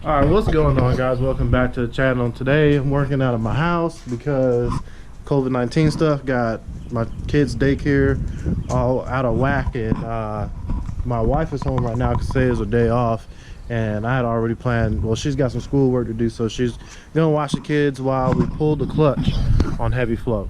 All right, what's going on, guys? Welcome back to the channel. Today I'm working out of my house because COVID-19 stuff got my kids' daycare all out of whack, and my wife is home right now because today is her day off, and I had already planned, well, she's got some school work to do, so she's gonna watch the kids while we pull the clutch on Heavyflow.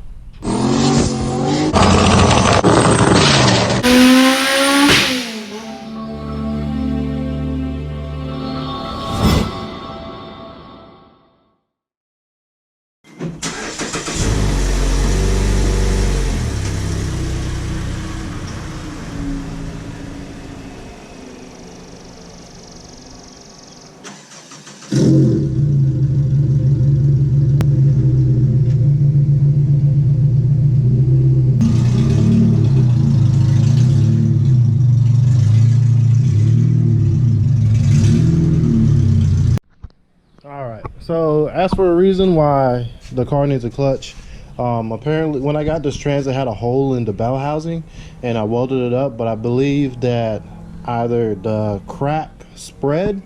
So as for a reason why the car needs a clutch, apparently when I got this Trans, it had a hole in the bell housing and I welded it up, but I believe that either the crack spread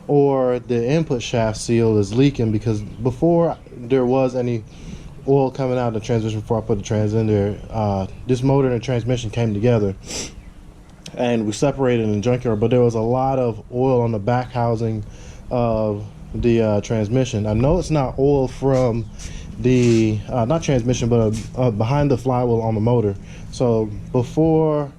or the input shaft seal is leaking, because before there was any oil coming out of the transmission before I put the trans in there, this motor and the transmission came together and we separated in the junkyard, but there was a lot of oil on the back housing of the transmission. I know it's not oil from the not transmission, but behind the flywheel on the motor. So before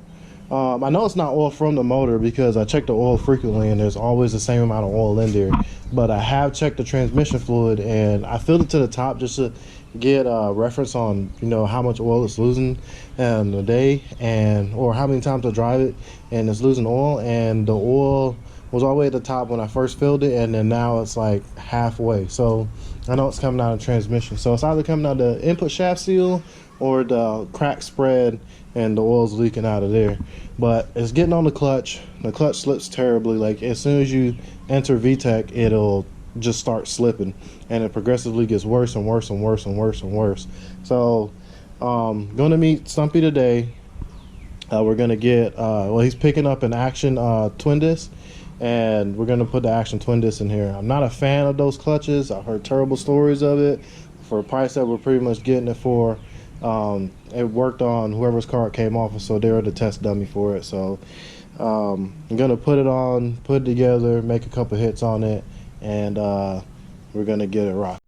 I know it's not oil from the motor because I check the oil frequently and there's always the same amount of oil in there, but I have checked the transmission fluid and I filled it to the top just to get a reference on, you know, how much oil it's losing in a day, and or how many times I drive it and it's losing oil, and the oil was all the way at the top when I first filled it, and then now it's like halfway. So I know it's coming out of the transmission. So it's either coming out of the input shaft seal or the crack spread and the oil's leaking out of there. But it's getting on the clutch. The clutch slips terribly. Like as soon as you enter VTEC, it'll just start slipping, and it progressively gets worse and worse and worse and worse and worse. So gonna meet Stumpy today. We're gonna get well, he's picking up an Action twin disc, and we're gonna put the Action twin disc in here. I'm not a fan of those clutches. I've heard terrible stories of it. For a price that we're pretty much getting it for, it worked on whoever's car it came off of, so they were the test dummy for it. So I'm gonna put it on, put it together, make a couple hits on it, and we're gonna get it rocked.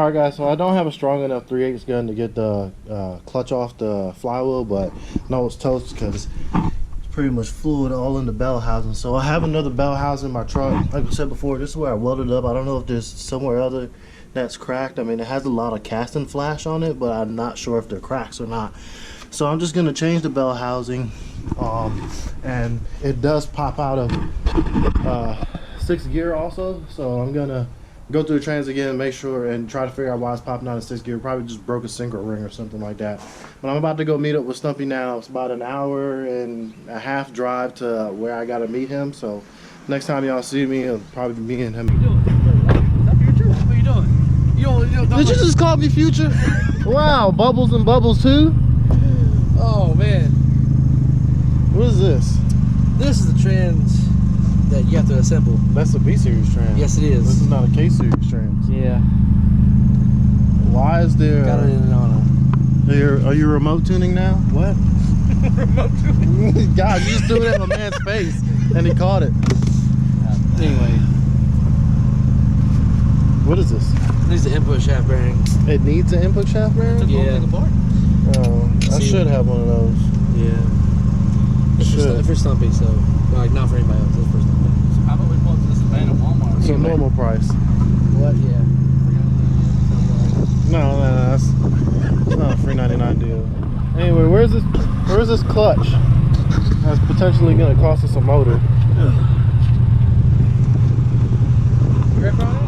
Alright guys, so I don't have a strong enough 3/8 gun to get the clutch off the flywheel, but no, it's toast because it's pretty much fluid all in the bell housing. So I have another bell housing in my truck. Like I said before, this is where I welded up. I don't know if there's somewhere other that's cracked. I mean, it has a lot of casting flash on it, but I'm not sure if they're cracks or not. So I'm just gonna change the bell housing, and it does pop out of 6th gear also. So I'm gonna go through the trans again and make sure and try to figure out why it's popping out of 6th gear. Probably just broke a synchro ring or something like that. But I'm about to go meet up with Stumpy now. It's about an hour and a half drive to where I gotta meet him. So next time y'all see me, it'll probably be me and him. What are you doing? What are you doing? Did you just call me Future? Wow, Bubbles and Bubbles too? Oh man. What is this? This is the trans that you have to assemble. That's a B series trans. Yes, it is. This is not a K series trans. Yeah. Why is there? Got it in on Are you remote tuning now? What? Remote tuning? God, you just threw it in my man's face and he caught it. Anyway. What is this? It needs the input shaft bearing. It needs an input shaft bearing? Yeah. Oh, I should have one of those. Yeah. If you're Stumpy, so like not for anybody else. It's for Stumpy. So how about we pull up to this van at Walmart? So normal price. What? Yeah. No, that's not a free 99 deal. Anyway, where's this clutch? That's potentially gonna cost us a motor. Grip on it?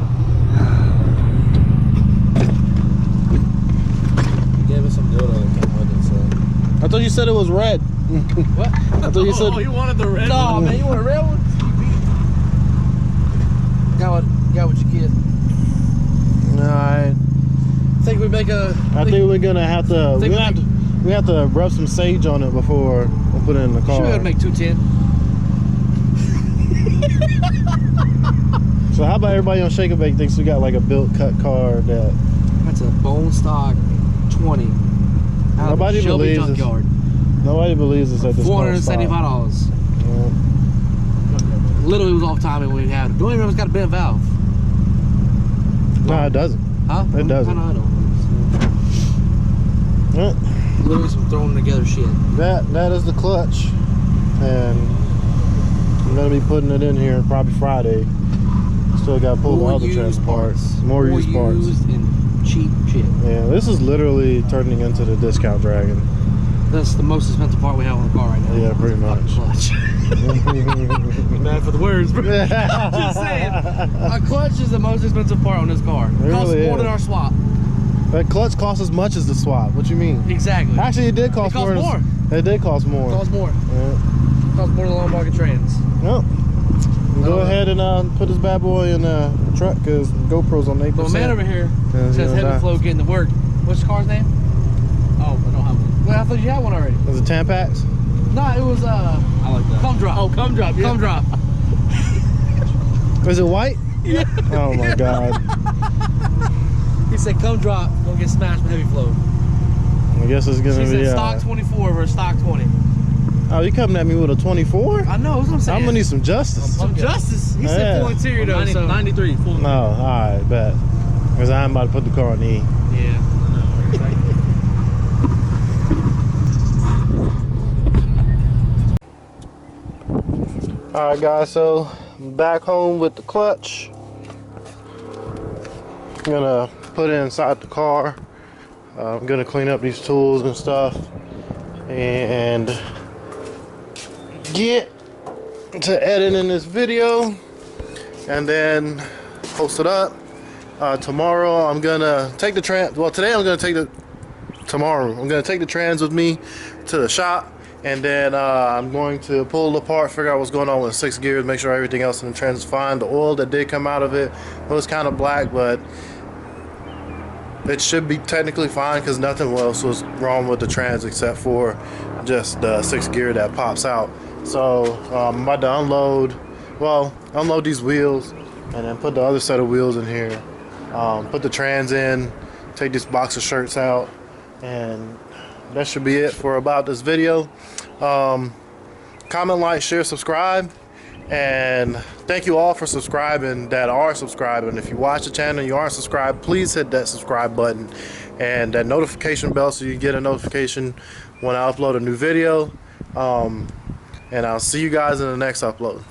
Gave us some dildo that came with it, so. I thought you said it was red. What? I thought you said. Oh, you wanted the red No, one? man, you want a red one? Got what you get. Alright. Think we make a. I think we're gonna have to. Think We have to rub some sage on it before we put it in the car. Should be able to make 210. So how about everybody on Shake and Bake thinks we got like a built cut car that That's a bone stock 20. Out Nobody of the Shelby believes us. junkyard. nobody believes us at this $475. Literally was off timing when we had it. Don't even know if it's got a bent valve. No, it doesn't. Huh? It doesn't. I don't know. Yeah. Literally some thrown together shit. That is the clutch, and I'm gonna be putting it in here probably Friday. Still got to pull the other trans parts. More used parts. Used and cheap shit. Yeah, this is literally turning into the discount dragon. That's the most expensive part we have on the car right now. Yeah, pretty much. Clutch. Bad for the words, bro. Just saying. Our clutch is the most expensive part on this car. It costs really more is. than our swap. That clutch costs as much as the swap. What you mean? Exactly. Actually, it did cost more. It did cost more. It costs more. Yeah. It costs more than long market trans. Yep. Go ahead and put this bad boy in the truck because GoPro's on 8%. So a man over here Yeah, says yeah, Heavyflow getting to work. What's the car's name? Oh, I don't have one. Well, I thought you had one already. Was it Tampax? No, it was I like that. Cum Drop. Oh, Cum Drop, yeah. Cum Drop. Was it white? Yeah. Oh my God. He said Cum Drop gonna get smashed with Heavyflow. I guess it's gonna She be. said stock 24 versus stock 20. Oh, you coming at me with a 24? I know, that's what I'm saying. I'm gonna need some justice. some justice. He Yeah. said full interior though, 90, so 93, full. No, alright, bet. Because I'm about to put the car on E. yeah. Alright guys, so I'm back home with the clutch. I'm gonna put it inside the car. I'm gonna clean up these tools and stuff and get to editing this video and then post it up. Tomorrow I'm gonna take the trans, well today I'm gonna take the, tomorrow I'm gonna take the trans with me to the shop, and then I'm going to pull it apart, figure out what's going on with 6 gears, make sure everything else in the trans is fine. The oil that did come out of it was kind of black, but it should be technically fine because nothing else was wrong with the trans except for just the 6 gear that pops out. So I'm about to unload these wheels and then put the other set of wheels in here, put the trans in, take this box of shirts out, and that should be it for about this video. Comment, like, share, subscribe, And thank you all for subscribing that are subscribing. If you watch the channel and you aren't subscribed, please hit that subscribe button and that notification bell so you get a notification when I upload a new video. And I'll see you guys in the next upload.